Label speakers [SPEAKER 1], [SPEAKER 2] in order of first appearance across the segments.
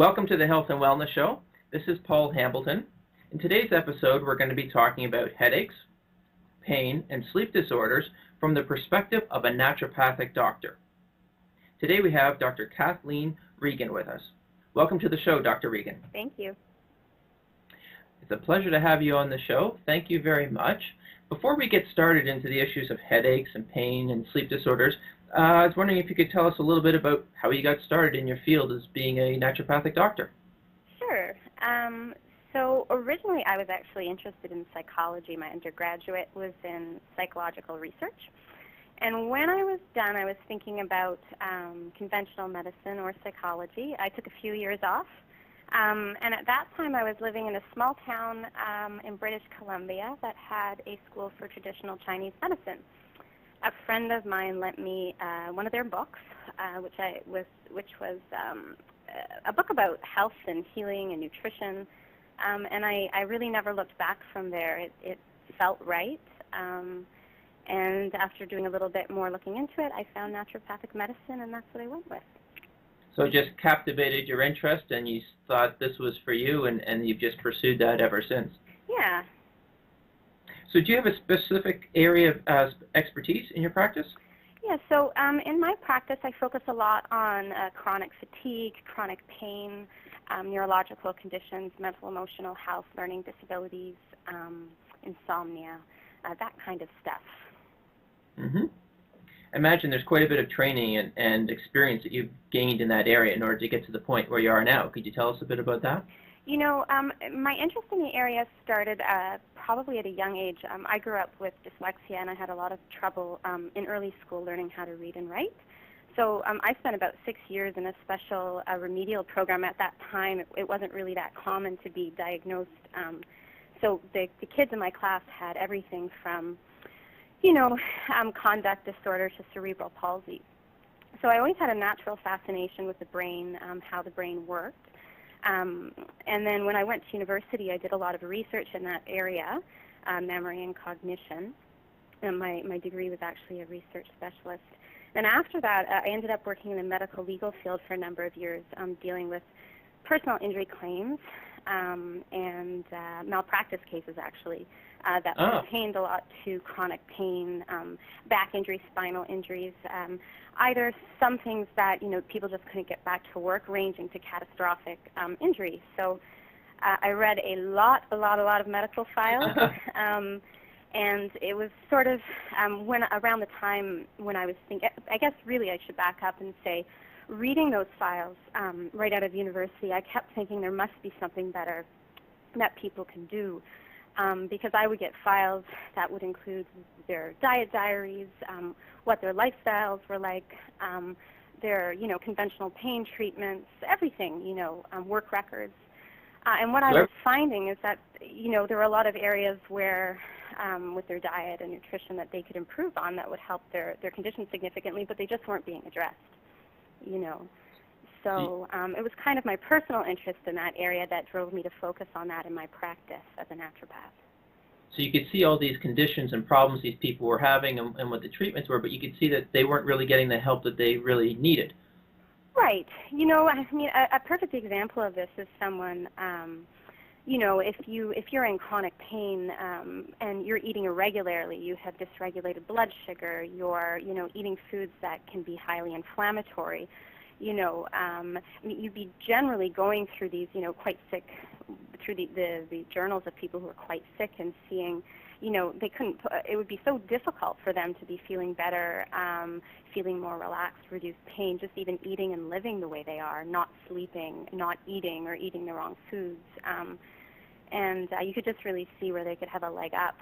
[SPEAKER 1] Welcome to the Health and Wellness Show. This is Paul Hambleton. In today's episode, we're going to be talking about headaches, pain, and sleep disorders from the perspective of a naturopathic doctor. Today we have Dr. Kathleen Regan with us. Welcome to the show, Dr. Regan.
[SPEAKER 2] Thank you.
[SPEAKER 1] It's a pleasure to have you on the show. Thank you very much. Before we get started into the issues of headaches and pain and sleep disorders, I was wondering if you could tell us a little bit about how you got started in your field as being a naturopathic doctor.
[SPEAKER 2] Sure. So originally I was actually interested in psychology. My undergraduate was in psychological research. And when I was done, I was thinking about conventional medicine or psychology. I took a few years off. And at that time I was living in a small town in British Columbia that had a school for traditional Chinese medicine. A friend of mine lent me one of their books, which was a book about health and healing and nutrition, and I really never looked back from there. It felt right, and after doing a little bit more looking into it, I found naturopathic medicine, and that's what I went with.
[SPEAKER 1] So it just captivated your interest, and you thought this was for you, and you've just pursued that ever since.
[SPEAKER 2] Yeah.
[SPEAKER 1] So do you have a specific area of expertise in your practice?
[SPEAKER 2] Yeah, so in my practice I focus a lot on chronic fatigue, chronic pain, neurological conditions, mental emotional health, learning disabilities, insomnia, that kind of stuff.
[SPEAKER 1] Mm-hmm. I imagine there's quite a bit of training and experience that you've gained in that area in order to get to the point where you are now. Could you tell us a bit about that?
[SPEAKER 2] You know, my interest in the area started probably at a young age. I grew up with dyslexia, and I had a lot of trouble in early school learning how to read and write. So I spent about 6 years in a special remedial program. At that time, it wasn't really that common to be diagnosed. So the kids in my class had everything from, conduct disorders to cerebral palsy. So I always had a natural fascination with the brain, how the brain worked. And then when I went to university, I did a lot of research in that area, memory and cognition. And my degree was actually a research specialist. Then after that, I ended up working in the medical legal field for a number of years, dealing with personal injury claims and malpractice cases, actually, that pertained a lot to chronic pain, back injuries, spinal injuries, either some things that people just couldn't get back to work, ranging to catastrophic injuries. So I read a lot of medical files, and it was sort of around the time when I was thinking, I guess really I should back up and say, reading those files right out of university, I kept thinking there must be something better that people can do. Because I would get files that would include their diet diaries, what their lifestyles were like, their conventional pain treatments, everything, work records. And what I was finding is that there were a lot of areas where with their diet and nutrition that they could improve on that would help their condition significantly, but they just weren't being addressed. So it was kind of my personal interest in that area that drove me to focus on that in my practice as a naturopath.
[SPEAKER 1] So you could see all these conditions and problems these people were having and what the treatments were, but you could see that they weren't really getting the help that they really needed.
[SPEAKER 2] Right. A perfect example of this is someone, if you're in chronic pain and you're eating irregularly, you have dysregulated blood sugar, you're, eating foods that can be highly inflammatory, you'd be generally going through these, quite sick, through the journals of people who are quite sick and seeing, they couldn't, it would be so difficult for them to be feeling better, feeling more relaxed, reduced pain, just even eating and living the way they are, not sleeping, not eating or eating the wrong foods. And you could just really see where they could have a leg up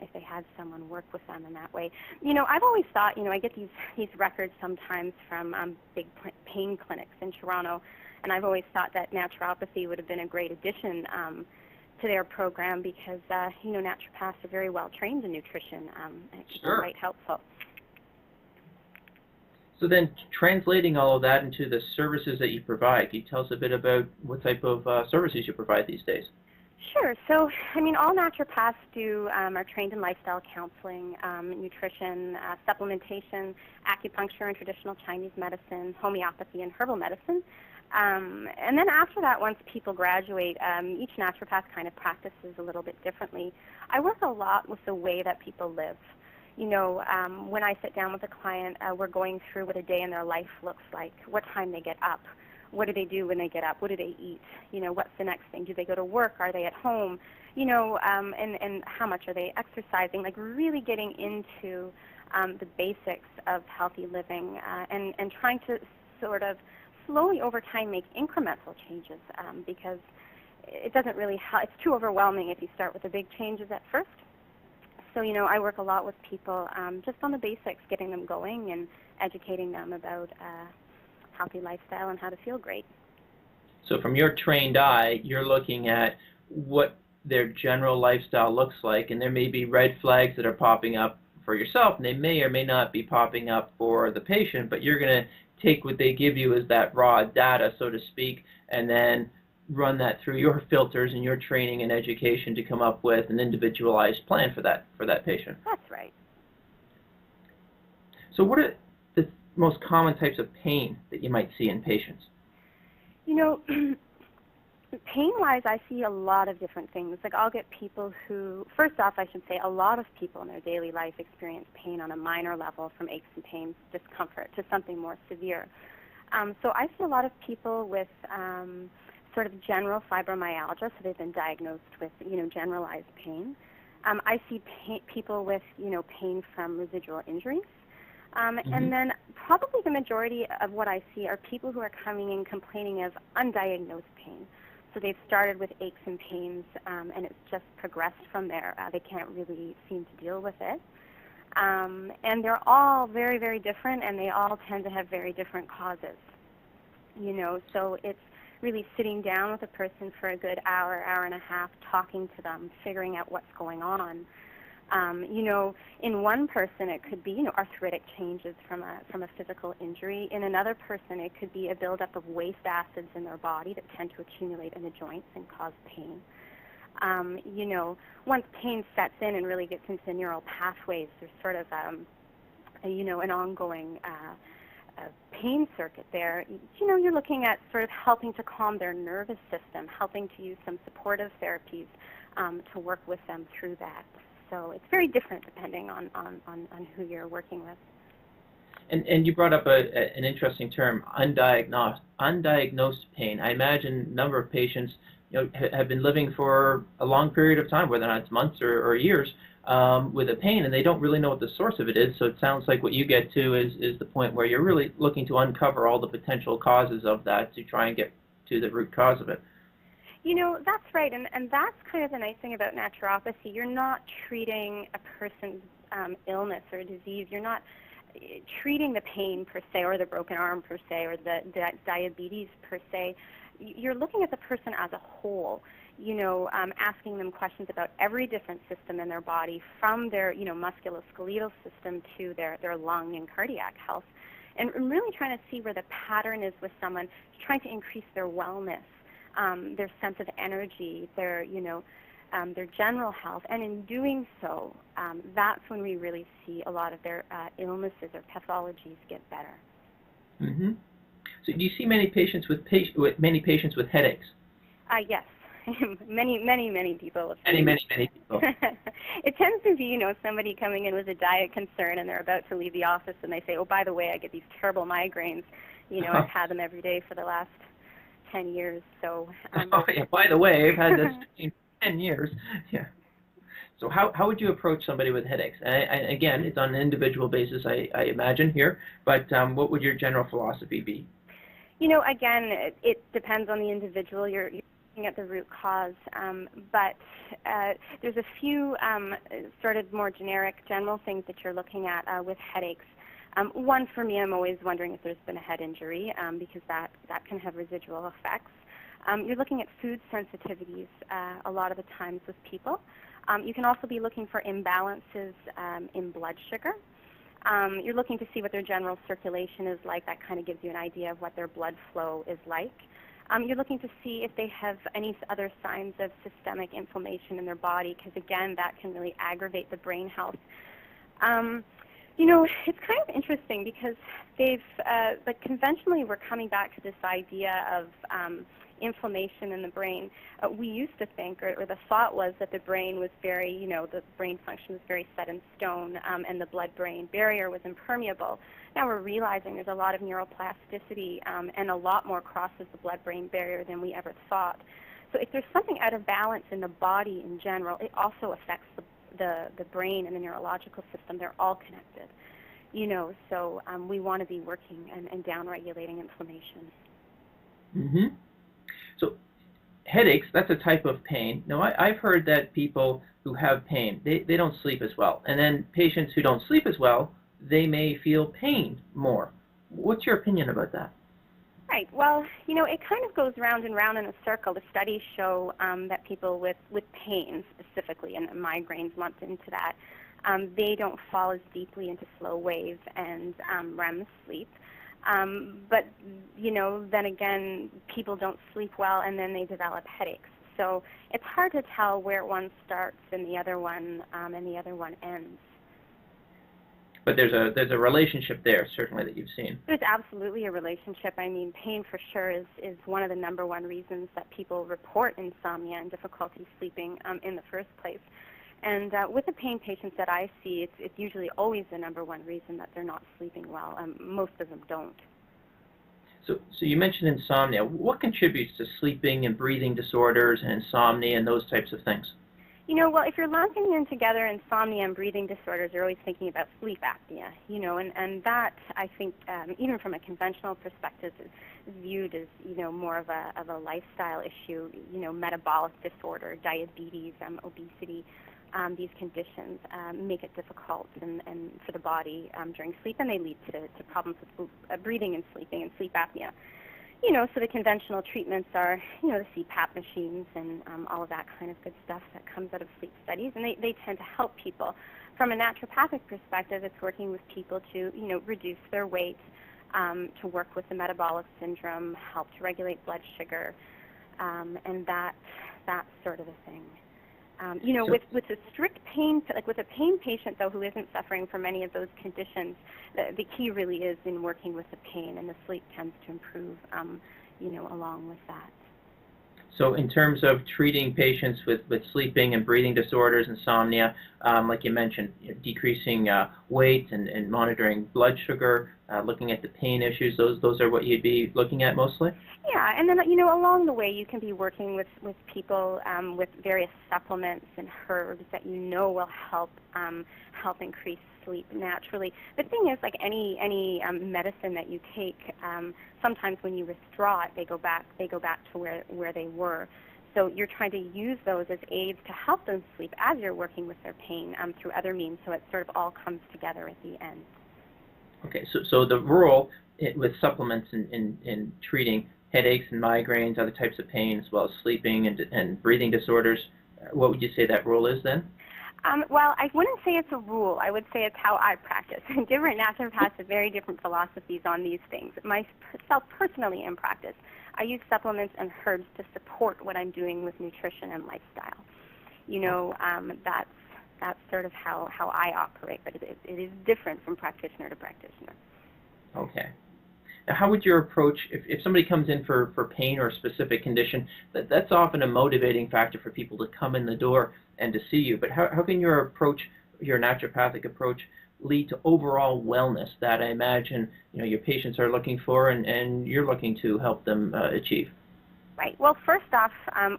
[SPEAKER 2] if they had someone work with them in that way. I've always thought, I get these records sometimes from big pain clinics in Toronto, and I've always thought that naturopathy would have been a great addition to their program because, naturopaths are very well trained in nutrition and it's quite helpful.
[SPEAKER 1] So then translating all of that into the services that you provide, can you tell us a bit about what type of services you provide these days?
[SPEAKER 2] Sure. So, I mean, all naturopaths are trained in lifestyle counseling, nutrition, supplementation, acupuncture and traditional Chinese medicine, homeopathy and herbal medicine. And then after that, once people graduate, each naturopath kind of practices a little bit differently. I work a lot with the way that people live. You know, when I sit down with a client, we're going through what a day in their life looks like, what time they get up, what do they do when they get up, what do they eat, you know, what's the next thing, do they go to work, are they at home, you know, and how much are they exercising, like really getting into the basics of healthy living and trying to sort of slowly over time make incremental changes because it doesn't really help. It's too overwhelming if you start with the big changes at first. So, you know, I work a lot with people just on the basics, getting them going and educating them about healthy lifestyle and how to feel great.
[SPEAKER 1] So from your trained eye, you're looking at what their general lifestyle looks like, and there may be red flags that are popping up for yourself, and they may or may not be popping up for the patient, but you're going to take what they give you as that raw data, so to speak, and then run that through your filters and your training and education to come up with an individualized plan for that patient.
[SPEAKER 2] That's right.
[SPEAKER 1] So what are the most common types of pain that you might see in patients?
[SPEAKER 2] You know, pain-wise, I see a lot of different things. Like I'll get people who, first off, I should say a lot of people in their daily life experience pain on a minor level, from aches and pains, discomfort, to something more severe. So I see a lot of people with sort of general fibromyalgia, so they've been diagnosed with, you know, generalized pain. I see people with, you know, pain from residual injuries. And then probably the majority of what I see are people who are coming in complaining of undiagnosed pain. So they've started with aches and pains, and it's just progressed from there. They can't really seem to deal with it. And they're all very, very different, and they all tend to have very different causes. You know, so it's really sitting down with a person for a good hour, hour and a half, talking to them, figuring out what's going on. You know, in one person it could be, you know, arthritic changes from a physical injury. In another person it could be a buildup of waste acids in their body that tend to accumulate in the joints and cause pain. You know, once pain sets in and really gets into the neural pathways, there's sort of, you know, an ongoing pain circuit there. You know, you're looking at sort of helping to calm their nervous system, helping to use some supportive therapies to work with them through that. So it's very different depending on who you're working with.
[SPEAKER 1] And you brought up an interesting term, undiagnosed pain. I imagine a number of patients, you know, have been living for a long period of time, whether or not it's months or years, with a pain, and they don't really know what the source of it is. So it sounds like what you get to is the point where you're really looking to uncover all the potential causes of that to try and get to the root cause of it.
[SPEAKER 2] You know, that's right, and that's kind of the nice thing about naturopathy. You're not treating a person's illness or disease. You're not treating the pain per se, or the broken arm per se, or the diabetes per se. You're looking at the person as a whole, you know, asking them questions about every different system in their body, from their, you know, musculoskeletal system to their lung and cardiac health, and really trying to see where the pattern is with someone, trying to increase their wellness, their sense of energy, their, you know, their general health. And in doing so, that's when we really see a lot of their illnesses or pathologies get better.
[SPEAKER 1] Mm-hmm. So do you see many patients with headaches?
[SPEAKER 2] Yes. many people.
[SPEAKER 1] Many people.
[SPEAKER 2] It tends to be, you know, somebody coming in with a diet concern and they're about to leave the office and they say, oh, by the way, I get these terrible migraines. You know, I've had them every day for the last 10 years. So.
[SPEAKER 1] Oh, yeah, by the way, I've had this 10 years. Yeah. So how would you approach somebody with headaches? And again, it's on an individual basis, I imagine here, but what would your general philosophy be?
[SPEAKER 2] You know, again, it depends on the individual. You're looking at the root cause, but there's a few sort of more generic, general things that you're looking at with headaches. One, for me, I'm always wondering if there's been a head injury, because that can have residual effects. You're looking at food sensitivities a lot of the times with people. You can also be looking for imbalances in blood sugar. You're looking to see what their general circulation is like. That kind of gives you an idea of what their blood flow is like. You're looking to see if they have any other signs of systemic inflammation in their body, because again, that can really aggravate the brain health. It's kind of interesting because like conventionally we're coming back to this idea of inflammation in the brain. We used to think, or the thought was that the brain was very, the brain function was very set in stone, and the blood-brain barrier was impermeable. Now we're realizing there's a lot of neuroplasticity and a lot more crosses the blood-brain barrier than we ever thought. So if there's something out of balance in the body in general, it also affects the brain and the neurological system. They're all connected. So we want to be working and down-regulating inflammation.
[SPEAKER 1] Mm-hmm. So headaches, that's a type of pain. Now, I've heard that people who have pain, they don't sleep as well. And then patients who don't sleep as well, they may feel pain more. What's your opinion about that?
[SPEAKER 2] Right. Well, it kind of goes round and round in a circle. The studies show that people with pain specifically, and migraines lumped into that, they don't fall as deeply into slow wave and REM sleep. But, then again, people don't sleep well and then they develop headaches. So it's hard to tell where one starts and the other one ends.
[SPEAKER 1] But there's a relationship there, certainly, that you've seen.
[SPEAKER 2] There's absolutely a relationship. I mean, pain for sure is one of the #1 reasons that people report insomnia and difficulty sleeping in the first place. And with the pain patients that I see, it's usually always the #1 reason that they're not sleeping well. Most of them don't.
[SPEAKER 1] So you mentioned insomnia. What contributes to sleeping and breathing disorders and insomnia and those types of things?
[SPEAKER 2] Well, if you're lumping in together insomnia and breathing disorders, you're always thinking about sleep apnea, and that, I think, even from a conventional perspective, is viewed as, more of a lifestyle issue, metabolic disorder, diabetes, obesity. These conditions make it difficult and for the body during sleep, and they lead to problems with breathing and sleeping and sleep apnea. So the conventional treatments are, the CPAP machines and all of that kind of good stuff that comes out of sleep studies, and they tend to help people. From a naturopathic perspective, it's working with people to, reduce their weight, to work with the metabolic syndrome, help to regulate blood sugar, and that sort of a thing. With a strict pain, like with a pain patient, though, who isn't suffering from any of those conditions, the key really is in working with the pain, and the sleep tends to improve, along with that.
[SPEAKER 1] So in terms of treating patients with sleeping and breathing disorders, insomnia, like you mentioned, decreasing weight and monitoring blood sugar, looking at the pain issues, those are what you'd be looking at mostly?
[SPEAKER 2] Yeah, and then, along the way you can be working with people with various supplements and herbs that will help increase sleep naturally. The thing is, like any medicine that you take, sometimes when you withdraw it, they go back to where they were. So you're trying to use those as aids to help them sleep as you're working with their pain through other means, so it sort of all comes together at the end.
[SPEAKER 1] Okay, so the role with supplements in treating headaches and migraines, other types of pain, as well as sleeping and breathing disorders, what would you say that role is then?
[SPEAKER 2] Well, I wouldn't say it's a rule. I would say it's how I practice. Different naturopaths have very different philosophies on these things. Myself, personally, in practice, I use supplements and herbs to support what I'm doing with nutrition and lifestyle. That's sort of how I operate, but it is different from practitioner to practitioner.
[SPEAKER 1] Okay. Now, how would your approach, if somebody comes in for pain or a specific condition, that's often a motivating factor for people to come in the door and to see you, but how can your approach, your naturopathic approach, lead to overall wellness that I imagine your patients are looking for and you're looking to help them achieve?
[SPEAKER 2] Right. Well, first off,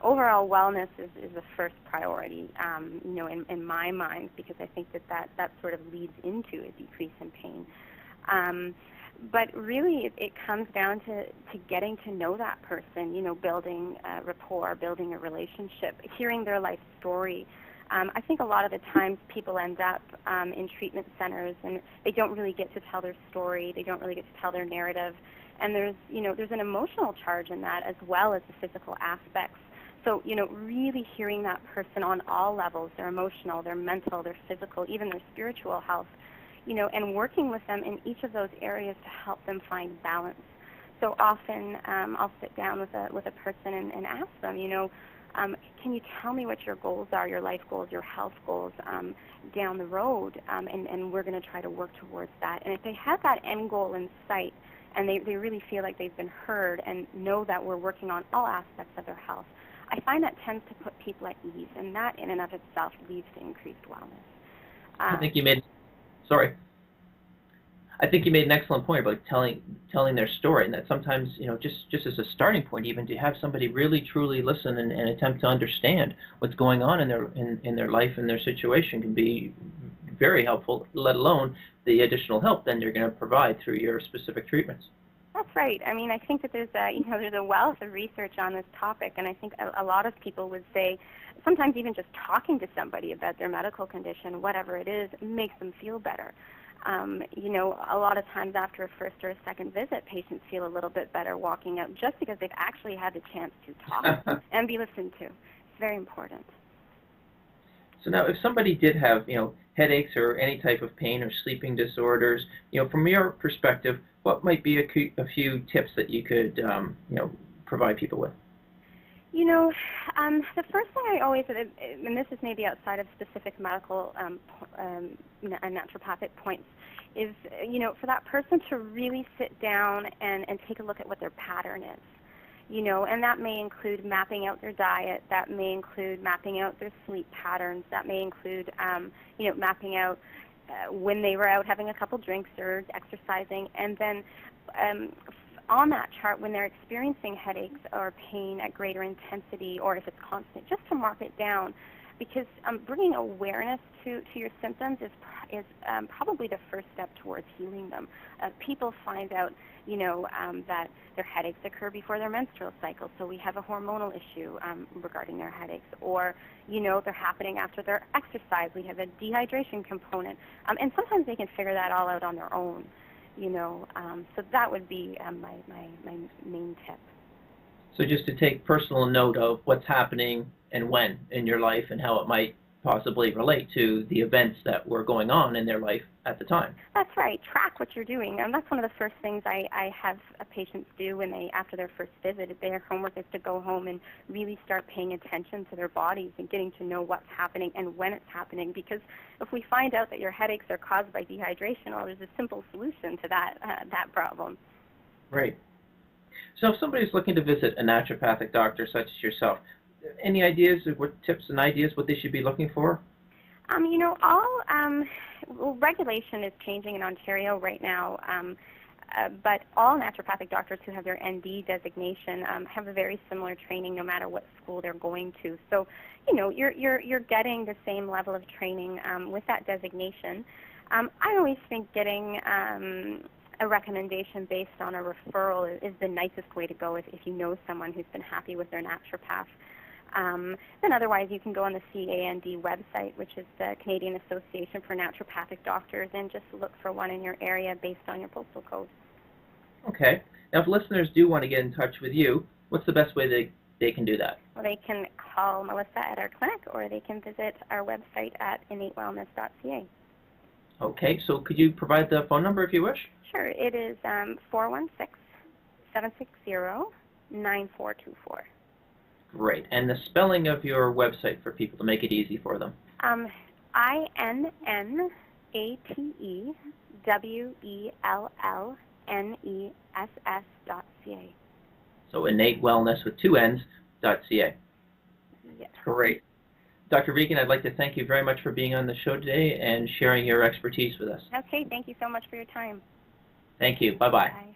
[SPEAKER 2] overall wellness is the first priority, in my mind, because I think that sort of leads into a decrease in pain. But really, it comes down to getting to know that person, building rapport, building a relationship, hearing their life story. I think a lot of the times people end up in treatment centers and they don't really get to tell their story, they don't really get to tell their narrative, and there's an emotional charge in that as well as the physical aspects. So, really hearing that person on all levels, their emotional, their mental, their physical, even their spiritual health, and working with them in each of those areas to help them find balance. So often I'll sit down with a person and ask them, can you tell me what your goals are, your life goals, your health goals down the road, and we're going to try to work towards that. And if they have that end goal in sight and they really feel like they've been heard and know that we're working on all aspects of their health, I find that tends to put people at ease, and that in and of itself leads to increased wellness.
[SPEAKER 1] I think you made an excellent point about telling their story, and that sometimes, just as a starting point, even to have somebody really truly listen and attempt to understand what's going on in their life and their situation can be very helpful, let alone the additional help then you're going to provide through your specific treatments.
[SPEAKER 2] That's right. I mean, I think that there's a wealth of research on this topic, and I think a lot of people would say sometimes even just talking to somebody about their medical condition, whatever it is, makes them feel better. A lot of times after a first or a second visit, patients feel a little bit better walking out just because they've actually had the chance to talk and be listened to. It's very important.
[SPEAKER 1] So now, if somebody did have, headaches or any type of pain or sleeping disorders, from your perspective, what might be a few tips that you could, provide people with?
[SPEAKER 2] The first thing I always, and this is maybe outside of specific medical naturopathic points, is, for that person to really sit down and take a look at what their pattern is. And that may include mapping out their diet, that may include mapping out their sleep patterns, that may include, mapping out when they were out having a couple drinks or exercising, and then on that chart, when they're experiencing headaches or pain at greater intensity, or if it's constant, just to mark it down, because bringing awareness to your symptoms is probably the first step towards healing them. People find out, that their headaches occur before their menstrual cycle, so we have a hormonal issue regarding their headaches, or they're happening after their exercise. We have a dehydration component, and sometimes they can figure that all out on their own. So that would be my main tip.
[SPEAKER 1] So just to take personal note of what's happening and when in your life and how it might possibly relate to the events that were going on in their life at the time.
[SPEAKER 2] That's right. Track what you're doing. And that's one of the first things I have patients do when after their first visit. Their homework is to go home and really start paying attention to their bodies and getting to know what's happening and when it's happening. Because if we find out that your headaches are caused by dehydration, well, there's a simple solution to that problem.
[SPEAKER 1] Right. So if somebody's looking to visit a naturopathic doctor such as yourself, any ideas of what tips and ideas what they should be looking for?
[SPEAKER 2] Regulation is changing in Ontario right now, but all naturopathic doctors who have their ND designation have a very similar training no matter what school they're going to. So, you're getting the same level of training with that designation. I always think getting a recommendation based on a referral is the nicest way to go if you know someone who's been happy with their naturopath. Then otherwise you can go on the CAND website, which is the Canadian Association for Naturopathic Doctors, and just look for one in your area based on your postal code. Okay.
[SPEAKER 1] Now if listeners do want to get in touch with you, what's the best way they can do that?
[SPEAKER 2] Well, they can call Melissa at our clinic, or they can visit our website at innatewellness.ca.
[SPEAKER 1] Okay, so could you provide the phone number if you wish?
[SPEAKER 2] Sure. It is 416-760-9424.
[SPEAKER 1] Great. And the spelling of your website for people to make it easy for them?
[SPEAKER 2] INNATEWELLNESS.ca.
[SPEAKER 1] So Innate Wellness with two N's.ca.
[SPEAKER 2] Yes.
[SPEAKER 1] Great. Dr. Regan, I'd like to thank you very much for being on the show today and sharing your expertise with us.
[SPEAKER 2] Okay, thank you so much for your time.
[SPEAKER 1] Thank you. Bye-bye.
[SPEAKER 2] Bye.